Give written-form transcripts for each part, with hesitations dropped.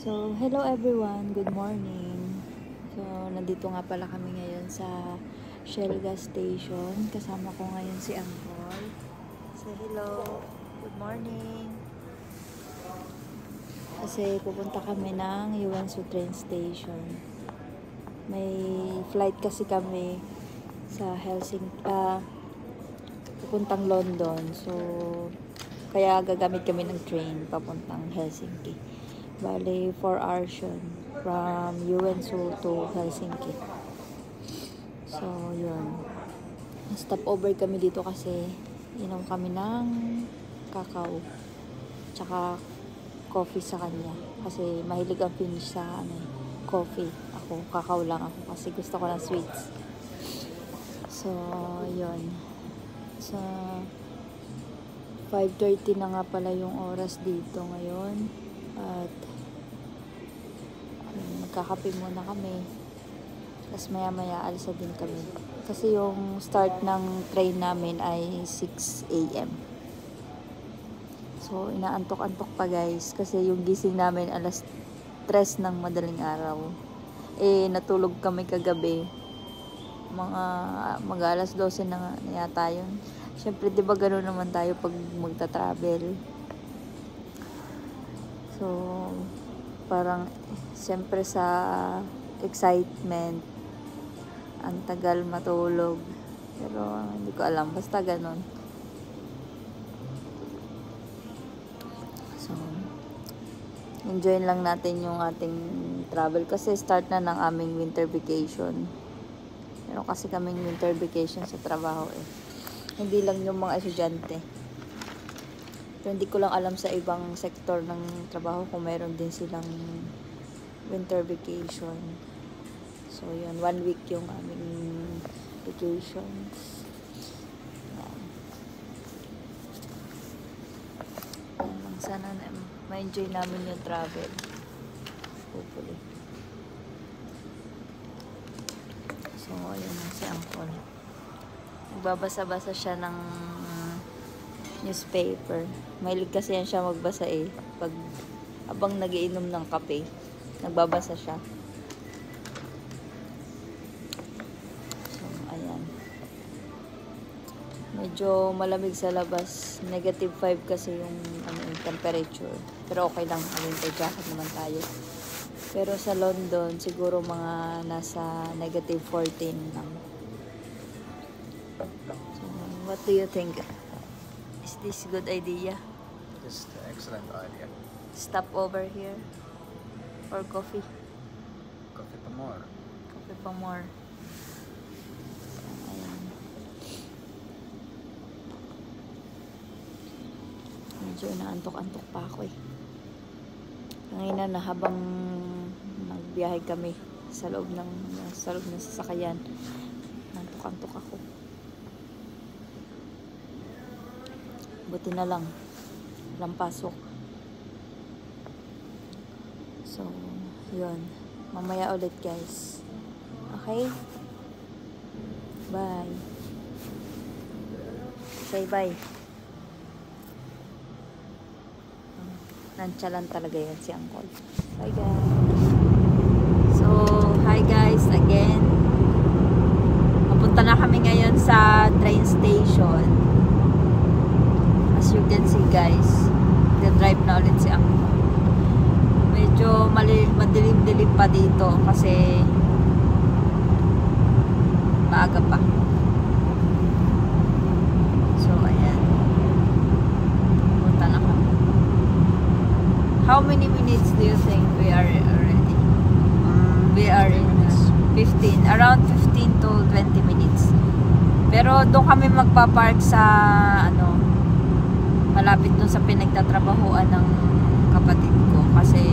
So, hello everyone. Good morning. So, nandito nga pala kami ngayon sa Shell gas station. Kasama ko ngayon si Angkol. Say hello. Good morning. Kasi pupunta kami ng Yuansu train station. May flight kasi kami sa Helsinki, pupuntang London. So, kaya gagamit kami ng train papuntang Helsinki. Bale, 4 hours yun. From Yuansu to Helsinki. So, yun. Stop over kami dito kasi inom kami ng kakao. Tsaka coffee sa kanya. Kasi mahilig ang finish sa coffee. Ako, kakao lang ako kasi gusto ko ng sweets. So, yun. So, 5:30 na nga pala yung oras dito ngayon. At magkakape muna kami. Tapos maya-maya alisa din kami. Kasi yung start ng train namin ay 6 AM. So, inaantok-antok pa guys. Kasi yung gising namin alas 3 ng madaling araw. Natulog kami kagabi. Mga alas 12 na yata yun. Siyempre, di ba gano'n naman tayo pag magta-travel? So, parang siyempre sa excitement, ang tagal matulog. Pero hindi ko alam, basta ganun. So, enjoy lang natin yung ating travel kasi start na ng aming winter vacation. Meron kasi kaming winter vacation sa trabaho Hindi lang yung mga estudyante. Pero hindi ko lang alam sa ibang sektor ng trabaho kung meron din silang winter vacation. So, yun. 1 week yung aming vacations. Yan. Yan. Sana ma-enjoy namin yung travel. Hopefully. So, ayun na si Angkol. Nagbabasa-basa siya ng newspaper. Mahilig kasi yan siya magbasa pag habang nagiinom ng kape, nagbabasa siya. So, ayan. Medyo malamig sa labas. -5 kasi yung temperature. Pero okay lang. Winter jacket naman tayo. Pero sa London, siguro mga nasa -14 lang. So, what do you think? Is this a good idea? It is an excellent idea. Stop over here for coffee. Coffee pa more. Coffee pa more. So, ayan. Medyo naantok-antok pa ako Ngayon na habang nagbiyahe kami sa loob ng sasakyan, naantok-antok ako. Buti na lang walang pasok. So, yun. Mamaya ulit guys. Okay? Bye. Say bye. Nantsalan talaga yun si Angkol. Bye guys. So, hi guys again. Papunta na kami ngayon sa train station. As you can see guys, nag-drive na ulit si Angkol. Medyo madilim-dilim pa dito kasi maaga pa. So ayan, punta na kami. How many minutes do you think we are already? We are in 15, around 15 to 20 minutes. Pero doon kami magpa-park sa malapit dun sa pinagtatrabahuan ng kapatid ko kasi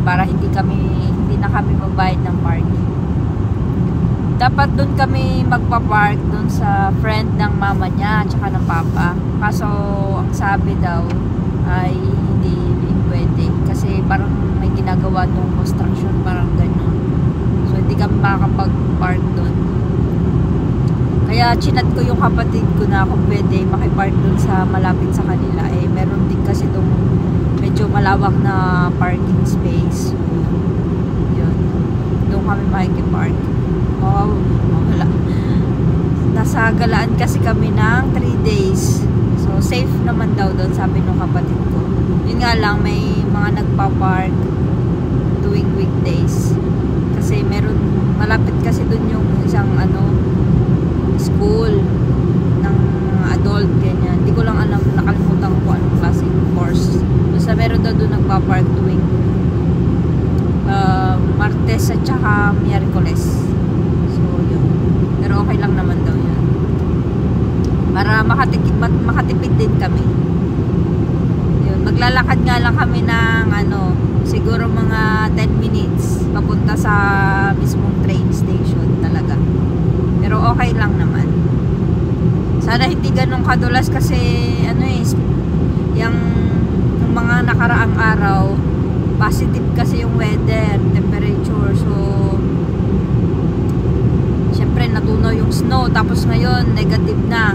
para hindi na kami magbayad ng parking. Dapat dun kami magpa-park dun sa friend ng mama niya at saka ng papa. Kaso ang sabi daw ay hindi pwede kasi parang may ginagawa nung construction, parang ganun. So hindi kami makakapag-park dun. Kaya chinat ko yung kapatid ko na kung pwede makipark dun sa malapit sa kanila. Meron din kasi dun medyo malawak na parking space. So, yun. Doon kami makikipark. Wala. Nasa Galaan kasi kami ng 3 days. So, safe naman daw doon, sabi ng kapatid ko. Yun nga lang, may mga nagpa-park tuwing weekdays. Kasi meron, malapit kasi doon yung isang school ng adult, ganyan. Hindi ko lang alam, nakalimutan ko anong klaseng course. Basta meron daw doon nagpa-park tuwing Martes at saka Miyerkules. So, yun. Pero okay lang naman daw yan. Para makatipid din kami. Yun. Maglalakad nga lang kami ng siguro mga 10 minutes papunta sa mismong train station talaga. Pero okay lang naman. Sana hindi ganun kadulas kasi yung mga nakaraang araw positive kasi yung weather, temperature. So syempre natunaw yung snow, tapos ngayon negative na.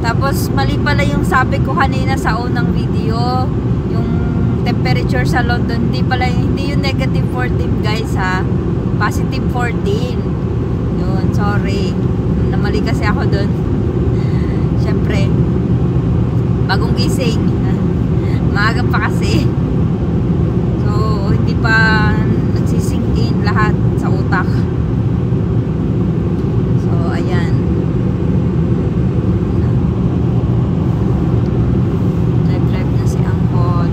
Tapos mali pala yung sabi ko kanina sa unang video, yung temperature sa London, hindi yung negative 14 guys ha, positive 14. Yun, sorry, namali kasi ako dun. Syempre bagong gising, maaga pa kasi, so hindi pa nagsisink in lahat sa utak. So ayan, drive na si Angkol.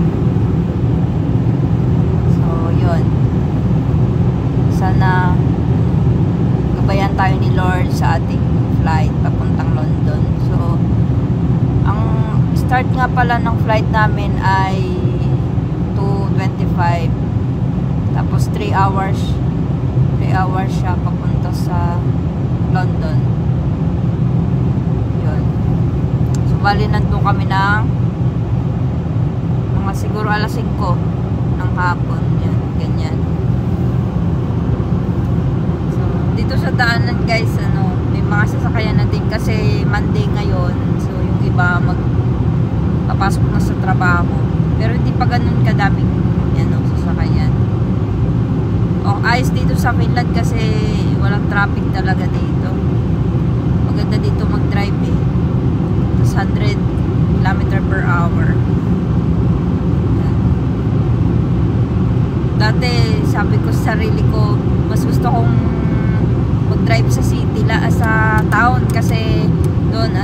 So yun, sana gabayan tayo ni Lord sa ating flight papuntang London. So ang start nga pala ng flight namin ay 2:25, tapos 3 hours siya papunta sa London. Yun. So bali nandun kami ng mga siguro alas 5 ng hapon. Yan, ganyan. So dito sa daanan guys, may mga sasakyan na din kasi Monday ngayon. So yung iba papasok na sa trabaho, pero hindi pa ganun kadaming sasakyan. Ayos dito sa Finland kasi walang traffic talaga dito. Maganda dito mag-drive eh. Tapos 100 km/h. Dati sabi ko sa sarili ko, mas gusto kong mag-drive sa city sa town kasi doon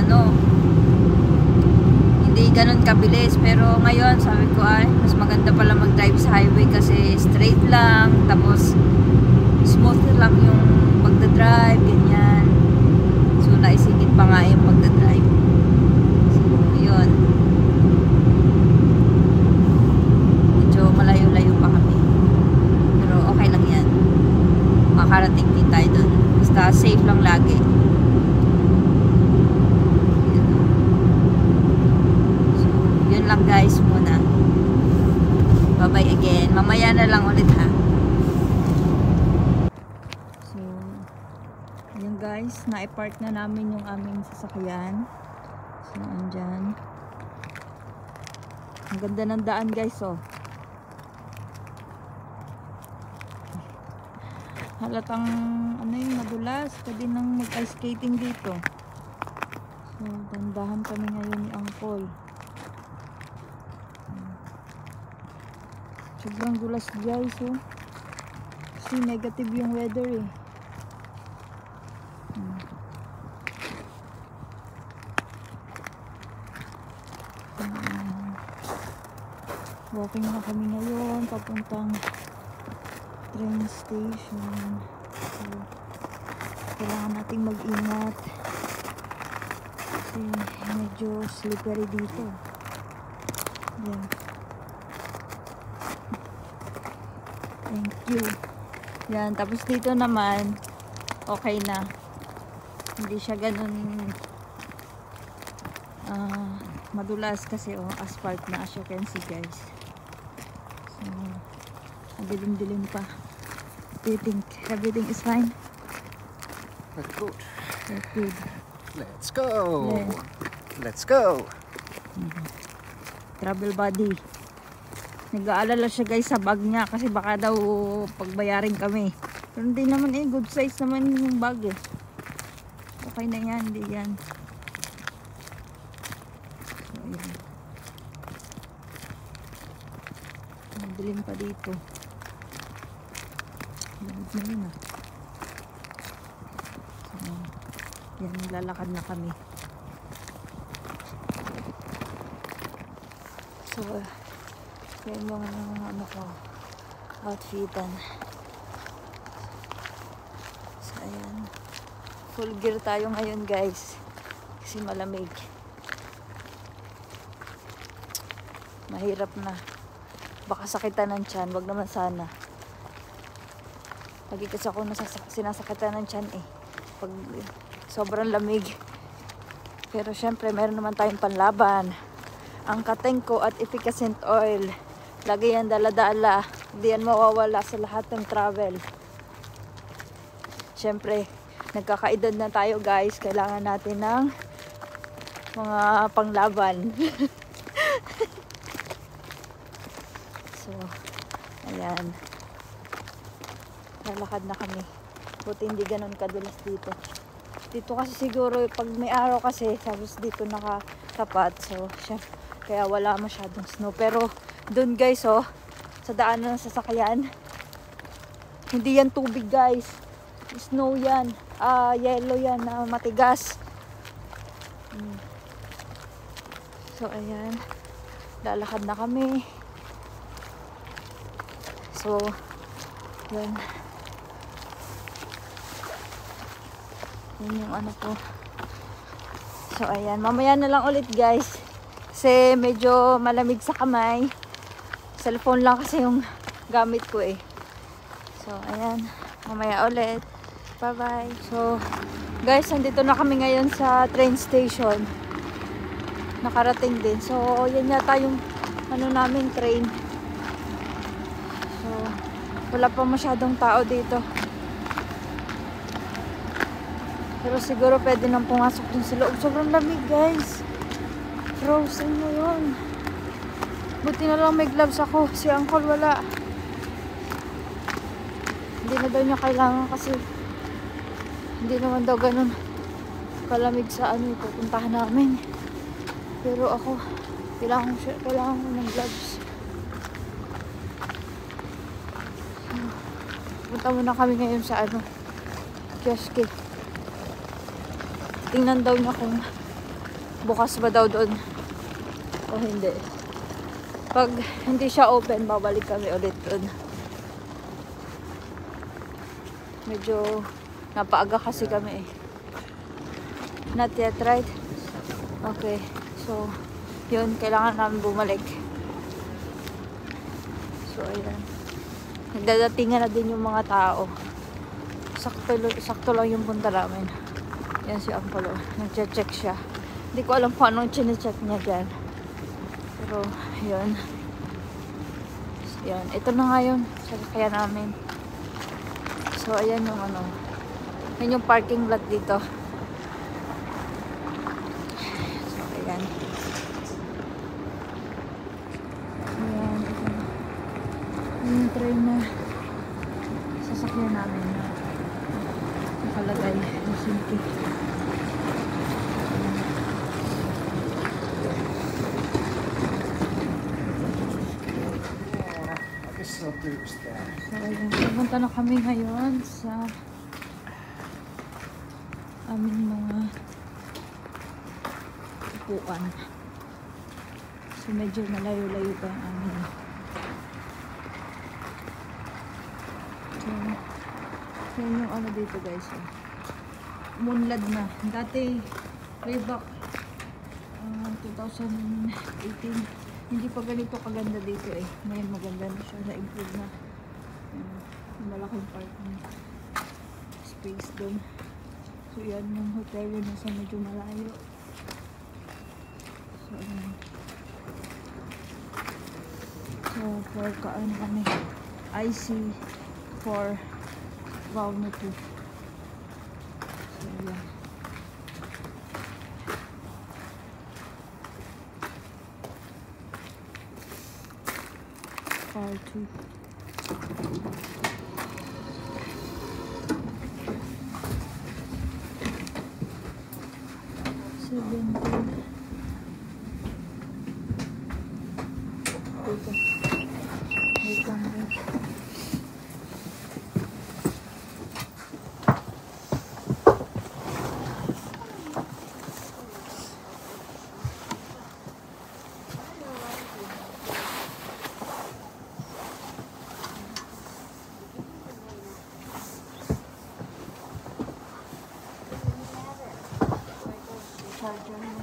hindi ganun kabilis. Pero ngayon sabi ko mas maganda pala mag-drive sa highway kasi straight lang, tapos smooth lang yung pagdadrive, ganyan. So naisingit pa nga yung pagdadrive. So yun, medyo malayo-layo pa kami, pero okay lang yan, makarating din tayo dun, basta safe lang lagi. Lang guys muna, bye bye again, mamaya na lang ulit ha. So yun guys, na-park na namin yung aming sasakyan. So andyan, ang ganda ng daan guys. Halatang yung madulas, pwede nang mag-ice skating dito. So dandahan kami ngayon ni Angkol. Sobrang dulas guys kasi negative yung weather eh. Walking na kami ngayon papuntang train station. So kailangan nating mag-ingat kasi medyo slippery dito. Yan. Thank you. Yan, tapos dito naman okay na. Hindi siya ganun madulas kasi asphalt na, as you can see guys. So, dilim-dilim pa. Do you think everything is fine? That's good. That's good. Let's go. Yeah. Let's go. travel buddy. Nag-aalala siya guys sa bag niya kasi baka daw pagbayarin kami. Pero hindi naman good size naman yung bag eh. Okay na yan, hindi yan. So, ayan. Madilim pa dito. Lamig na yun ah. So, yan, lalakad na kami. So, yan yung ano ko, outfitan. So, ayan. Full gear tayo ngayon guys. Kasi malamig. Mahirap na. Baka sakitan ng tiyan. Wag naman sana. Lagi kasi ako sinasakitan ng tiyan eh. Pag sobrang lamig. Pero syempre, meron naman tayong panlaban. Ang Katenko at efficacent oil. Lagi yan dala-dala. Hindi yan mawawala sa lahat ng travel. Syempre, nagkakaedad na tayo guys. Kailangan natin ng mga panglaban. So, ayan. Lalakad na kami. Buti hindi ganun kadulas dito. Dito kasi siguro, pag may araw kasi, tapos dito nakatapat. So, syempre, kaya wala masyadong snow. Pero, dun guys, oh, sa daanan ng sasakyan, hindi yan tubig guys. Snow yan. Yellow yan na matigas. So, ayan. Lalakad na kami. So, yan. Yan yung ano ko. So, ayan. Mamaya na lang ulit guys. Kasi medyo malamig sa kamay. Cellphone lang kasi yung gamit ko eh. So, ayan. Mamaya ulit. Bye-bye. So, guys, nandito na kami ngayon sa train station. Nakarating din. So, yan yata yung ano namin train. So, wala pa masyadong tao dito. Pero siguro pwede nang pumasok dun sa loob. Sobrang lamig, guys. Frozen na yun. Buti na lang may gloves ako. Si Uncle wala. Hindi na daw niya kailangan kasi hindi naman daw ganun kalamig sa ano pupuntahan namin. Pero ako, kailangan ko ng gloves. Punta muna kami ngayon sa ano, kioske. Tingnan daw niya kung bukas ba daw doon o hindi. Pag hindi siya open, babalik kami ulit doon. Medyo napaaga kasi kami eh. Not yet, right? Okay. So, yun. Kailangan namin bumalik. So, ayan. Nagdadatingan na din yung mga tao. Sakto lang yung punta namin. Yan si Uncle. Nag-check siya. Hindi ko alam kung anong chine-check niya dyan. Pero, yun. Yan. Ito na nga yun. Kaya namin. So, ayan yung ano. Yan yung parking lot dito. So, ayan. Ayan. Yung train na sasakyan namin na nakalagay. Helsinki. So, ayan. Pumunta na kami ngayon sa aming mga upuan. So, medyo malayo-layo pa yung amin. So, yan yung ano dito guys. Munlad na. Dati, way back 2018, hindi pa ganito kaganda dito eh. Ngayon maganda na siya. Na-improve na. Malaking parking space doon. So, yan yung hotel yun. Nasa medyo malayo. So, ayan. So, for kaan kami. IC for Vanuatu. So, ayan. R2. Dito. Wait lang guys. Charger mo.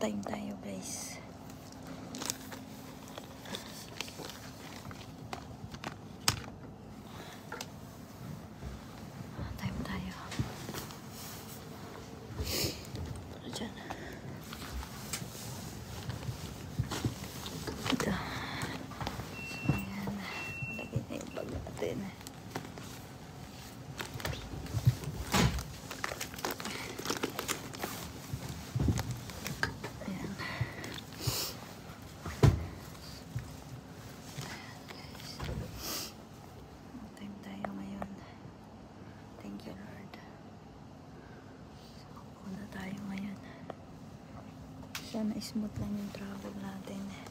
Time tayo guys. Time tayo. Diyan. Ito. So ayan. Lagay na yung bag natin. Sana smooth lang yung travel natin.